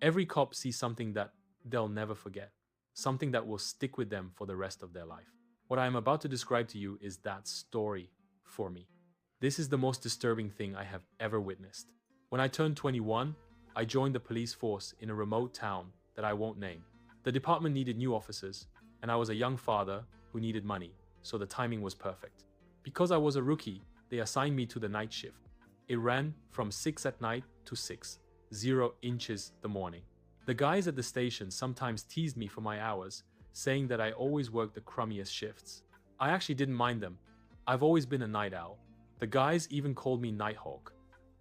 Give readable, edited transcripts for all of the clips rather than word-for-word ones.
Every cop sees something that they'll never forget, something that will stick with them for the rest of their life. What I am about to describe to you is that story for me. This is the most disturbing thing I have ever witnessed. When I turned 21, I joined the police force in a remote town that I won't name. The department needed new officers, and I was a young father who needed money, so the timing was perfect. Because I was a rookie, they assigned me to the night shift. It ran from 6 at night to 6, 0 inches the morning. The guys at the station sometimes teased me for my hours, saying that I always worked the crummiest shifts. I actually didn't mind them. I've always been a night owl. The guys even called me Nighthawk.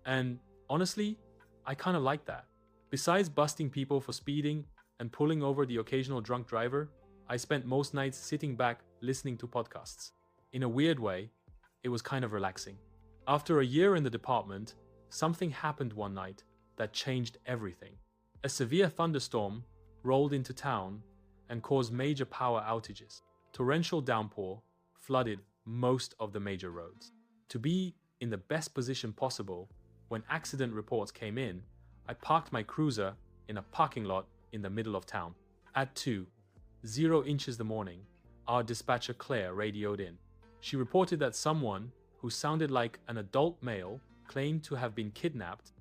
And honestly, I kind of like that. Besides busting people for speeding and pulling over the occasional drunk driver, I spent most nights sitting back listening to podcasts. In a weird way, it was kind of relaxing. After a year in the department, something happened one night that changed everything. A severe thunderstorm rolled into town and caused major power outages. Torrential downpour flooded most of the major roads. To be in the best position possible, when accident reports came in, I parked my cruiser in a parking lot in the middle of town. At 2:00 inches the morning, our dispatcher Claire radioed in. She reported that someone who sounded like an adult male claimed to have been kidnapped.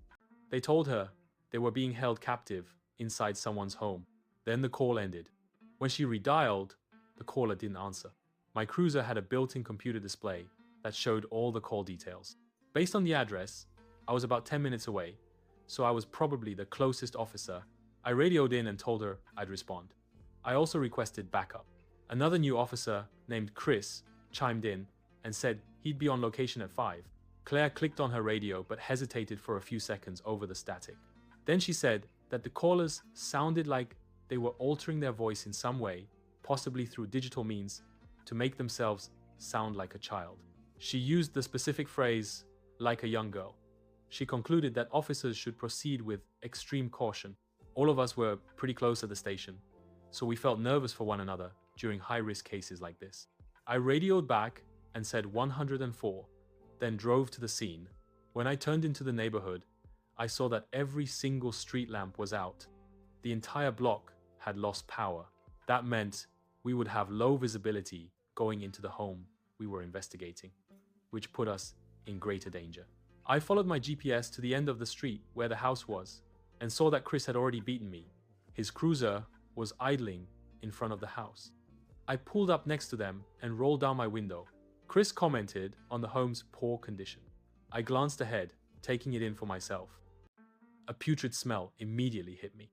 They told her they were being held captive inside someone's home. Then the call ended. When she redialed, the caller didn't answer. My cruiser had a built-in computer display that showed all the call details. Based on the address, I was about 10 minutes away, so I was probably the closest officer. I radioed in and told her I'd respond. I also requested backup. Another new officer named Chris chimed in and said he'd be on location at 5. Claire clicked on her radio but hesitated for a few seconds over the static. Then she said that the callers sounded like they were altering their voice in some way, possibly through digital means, to make themselves sound like a child. She used the specific phrase, like a young girl. She concluded that officers should proceed with extreme caution. All of us were pretty close at the station, so we felt nervous for one another during high-risk cases like this. I radioed back and said 104, then drove to the scene. When I turned into the neighborhood, I saw that every single street lamp was out. The entire block had lost power. That meant we would have low visibility going into the home we were investigating, which put us in greater danger. I followed my GPS to the end of the street where the house was and saw that Chris had already beaten me. His cruiser was idling in front of the house. I pulled up next to them and rolled down my window. Chris commented on the home's poor condition. I glanced ahead, taking it in for myself. A putrid smell immediately hit me.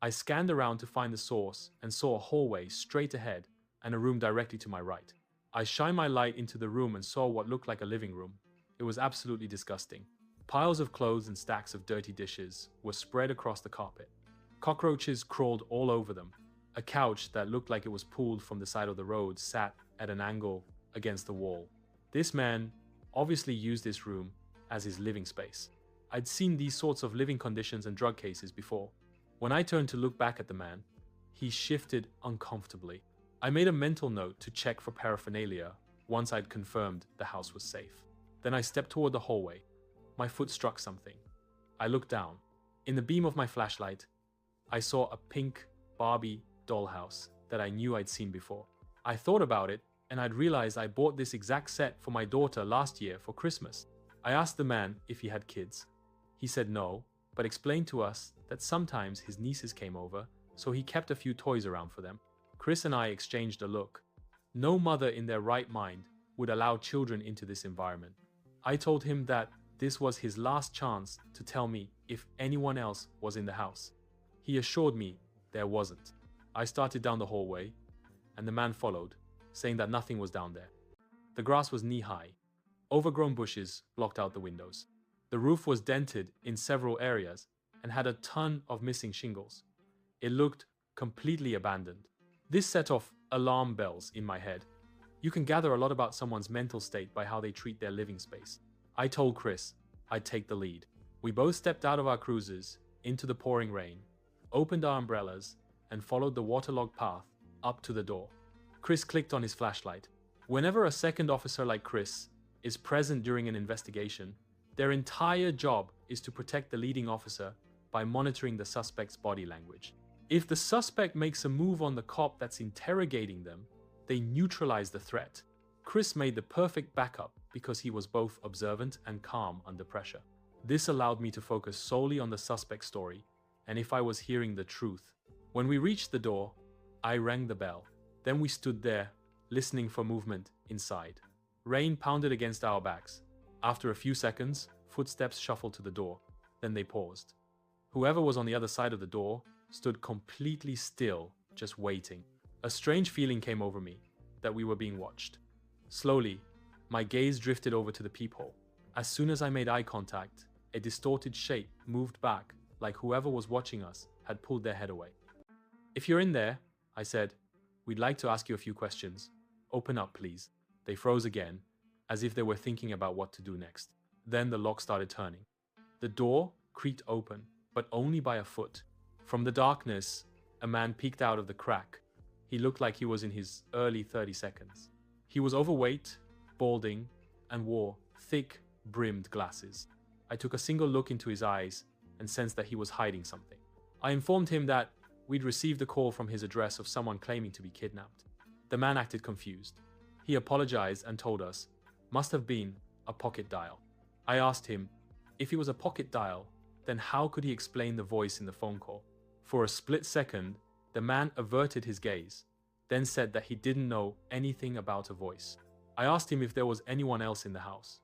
I scanned around to find the source and saw a hallway straight ahead and a room directly to my right. I shined my light into the room and saw what looked like a living room. It was absolutely disgusting. Piles of clothes and stacks of dirty dishes were spread across the carpet. Cockroaches crawled all over them. A couch that looked like it was pulled from the side of the road sat at an angle against the wall. This man obviously used this room as his living space. I'd seen these sorts of living conditions and drug cases before. When I turned to look back at the man, he shifted uncomfortably. I made a mental note to check for paraphernalia once I'd confirmed the house was safe. Then I stepped toward the hallway. My foot struck something. I looked down. In the beam of my flashlight, I saw a pink Barbie dollhouse that I knew I'd seen before. I thought about it, and I'd realized I bought this exact set for my daughter last year for Christmas. I asked the man if he had kids. He said no, but explained to us that sometimes his nieces came over, so he kept a few toys around for them. Chris and I exchanged a look. No mother in their right mind would allow children into this environment. I told him that this was his last chance to tell me if anyone else was in the house. He assured me there wasn't. I started down the hallway, and the man followed, saying that nothing was down there. The grass was knee-high. Overgrown bushes blocked out the windows. The roof was dented in several areas and had a ton of missing shingles. It looked completely abandoned. This set off alarm bells in my head. You can gather a lot about someone's mental state by how they treat their living space. I told Chris I'd take the lead. We both stepped out of our cruisers into the pouring rain, opened our umbrellas, and followed the waterlogged path up to the door. Chris clicked on his flashlight. Whenever a second officer like Chris is present during an investigation, their entire job is to protect the leading officer by monitoring the suspect's body language. If the suspect makes a move on the cop that's interrogating them, they neutralize the threat. Chris made the perfect backup because he was both observant and calm under pressure. This allowed me to focus solely on the suspect's story and if I was hearing the truth. When we reached the door, I rang the bell. Then we stood there, listening for movement inside. Rain pounded against our backs. After a few seconds, footsteps shuffled to the door. Then they paused. Whoever was on the other side of the door stood completely still, just waiting. A strange feeling came over me, that we were being watched. Slowly, my gaze drifted over to the peephole. As soon as I made eye contact, a distorted shape moved back, like whoever was watching us had pulled their head away. "If you're in there," I said, "we'd like to ask you a few questions. Open up, please." They froze again, as if they were thinking about what to do next. Then the lock started turning. The door creaked open, but only by a foot. From the darkness, a man peeked out of the crack. He looked like he was in his early 30s. He was overweight, balding, and wore thick, brimmed glasses. I took a single look into his eyes and sensed that he was hiding something. I informed him that we'd received a call from his address of someone claiming to be kidnapped. The man acted confused. He apologized and told us, must have been a pocket dial. I asked him, if it was a pocket dial, then how could he explain the voice in the phone call? For a split second, the man averted his gaze, then said that he didn't know anything about a voice. I asked him if there was anyone else in the house,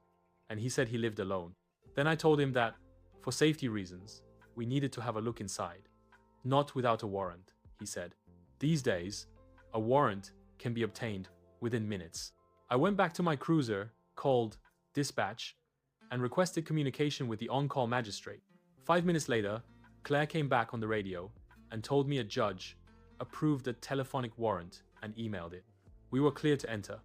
and he said he lived alone. Then I told him that, for safety reasons, we needed to have a look inside. Not without a warrant, he said. These days, a warrant can be obtained within minutes. I went back to my cruiser, called dispatch, and requested communication with the on-call magistrate. 5 minutes later, Claire came back on the radio and told me a judge approved a telephonic warrant and emailed it. We were clear to enter.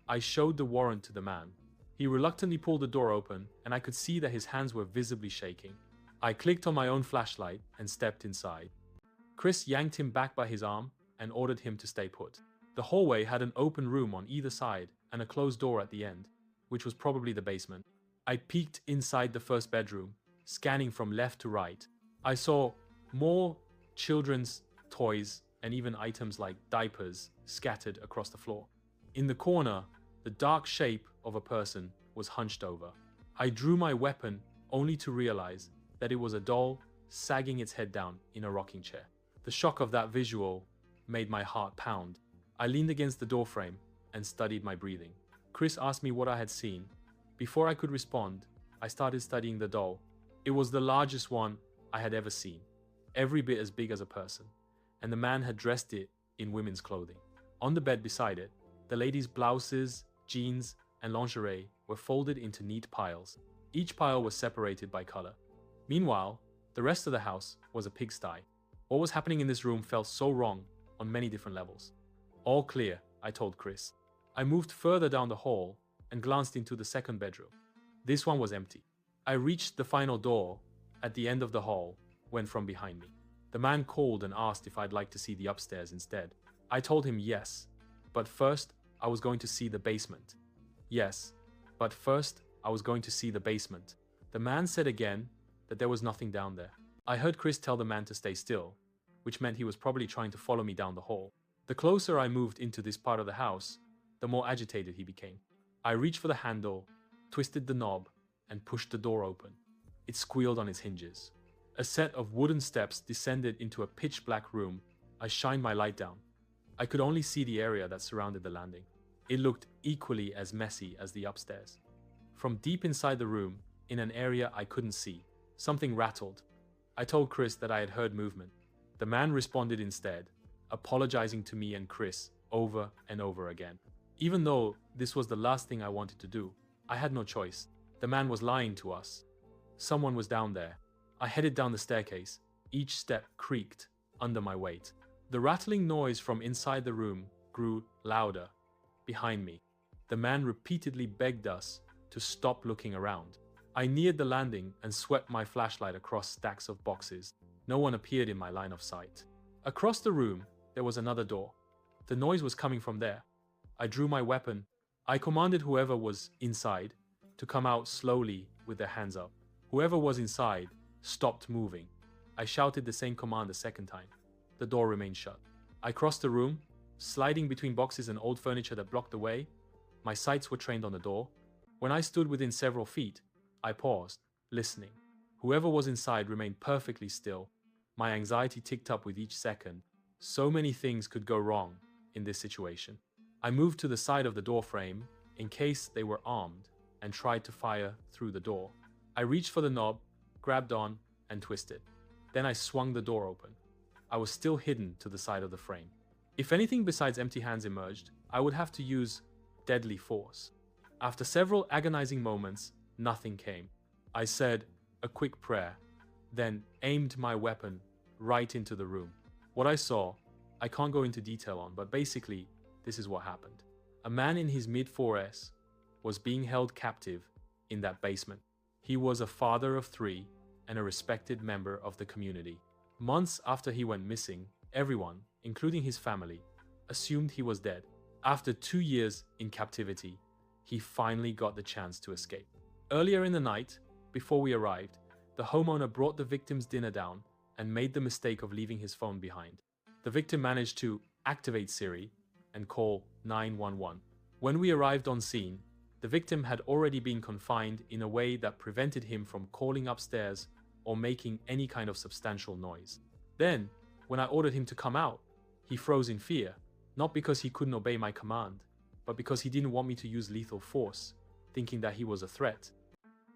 I showed the warrant to the man. He reluctantly pulled the door open, and I could see that his hands were visibly shaking. I clicked on my own flashlight and stepped inside. Chris yanked him back by his arm and ordered him to stay put. The hallway had an open room on either side and a closed door at the end, which was probably the basement. I peeked inside the first bedroom, scanning from left to right. I saw more children's toys and even items like diapers scattered across the floor. In the corner, the dark shape of a person was hunched over. I drew my weapon only to realize that it was a doll sagging its head down in a rocking chair. The shock of that visual made my heart pound. I leaned against the doorframe and studied my breathing. Chris asked me what I had seen. Before I could respond, I started studying the doll. It was the largest one I had ever seen, every bit as big as a person, and the man had dressed it in women's clothing. On the bed beside it, the ladies' blouses, jeans, and lingerie were folded into neat piles. Each pile was separated by color. Meanwhile, the rest of the house was a pigsty. What was happening in this room felt so wrong on many different levels. All clear, I told Chris. I moved further down the hall and glanced into the second bedroom. This one was empty. I reached the final door at the end of the hall when from behind me. The man called and asked if I'd like to see the upstairs instead. I told him yes, but first I was going to see the basement. Yes, but first I was going to see the basement. The man said again that there was nothing down there. I heard Chris tell the man to stay still, which meant he was probably trying to follow me down the hall. The closer I moved into this part of the house, the more agitated he became. I reached for the handle, twisted the knob, and pushed the door open. It squealed on its hinges. A set of wooden steps descended into a pitch-black room. I shined my light down. I could only see the area that surrounded the landing. It looked equally as messy as the upstairs. From deep inside the room, in an area I couldn't see, something rattled. I told Chris that I had heard movement. The man responded instead, apologizing to me and Chris over and over again. Even though this was the last thing I wanted to do, I had no choice. The man was lying to us. Someone was down there. I headed down the staircase. Each step creaked under my weight. The rattling noise from inside the room grew louder behind me. The man repeatedly begged us to stop looking around. I neared the landing and swept my flashlight across stacks of boxes. No one appeared in my line of sight. Across the room, there was another door. The noise was coming from there. I drew my weapon. I commanded whoever was inside to come out slowly with their hands up. Whoever was inside stopped moving. I shouted the same command a second time. The door remained shut. I crossed the room, sliding between boxes and old furniture that blocked the way. My sights were trained on the door. When I stood within several feet, I paused, listening. Whoever was inside remained perfectly still. My anxiety ticked up with each second. So many things could go wrong in this situation. I moved to the side of the door frame in case they were armed and tried to fire through the door. I reached for the knob, grabbed on, and twisted. Then I swung the door open. I was still hidden to the side of the frame. If anything besides empty hands emerged, I would have to use deadly force. After several agonizing moments, nothing came. I said a quick prayer, then aimed my weapon right into the room. What I saw, I can't go into detail on, but basically, this is what happened. A man in his mid-40s was being held captive in that basement. He was a father of 3 and a respected member of the community. Months after he went missing, everyone, including his family, assumed he was dead. After 2 years in captivity, he finally got the chance to escape. Earlier in the night, before we arrived, the homeowner brought the victim's dinner down and made the mistake of leaving his phone behind. The victim managed to activate Siri and call 911. When we arrived on scene, the victim had already been confined in a way that prevented him from calling upstairs or making any kind of substantial noise. Then, when I ordered him to come out, he froze in fear, not because he couldn't obey my command, but because he didn't want me to use lethal force, thinking that he was a threat.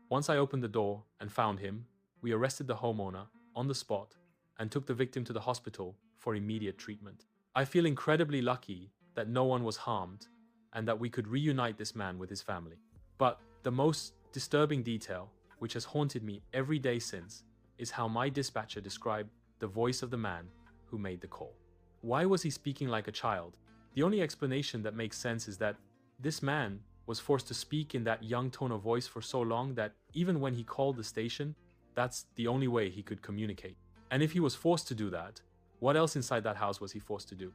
Once I opened the door and found him, we arrested the homeowner on the spot and took the victim to the hospital for immediate treatment. I feel incredibly lucky that no one was harmed and that we could reunite this man with his family. But the most disturbing detail, which has haunted me every day since, is how my dispatcher described the voice of the man who made the call. Why was he speaking like a child? The only explanation that makes sense is that this man was forced to speak in that young tone of voice for so long that even when he called the station, that's the only way he could communicate. And if he was forced to do that, what else inside that house was he forced to do?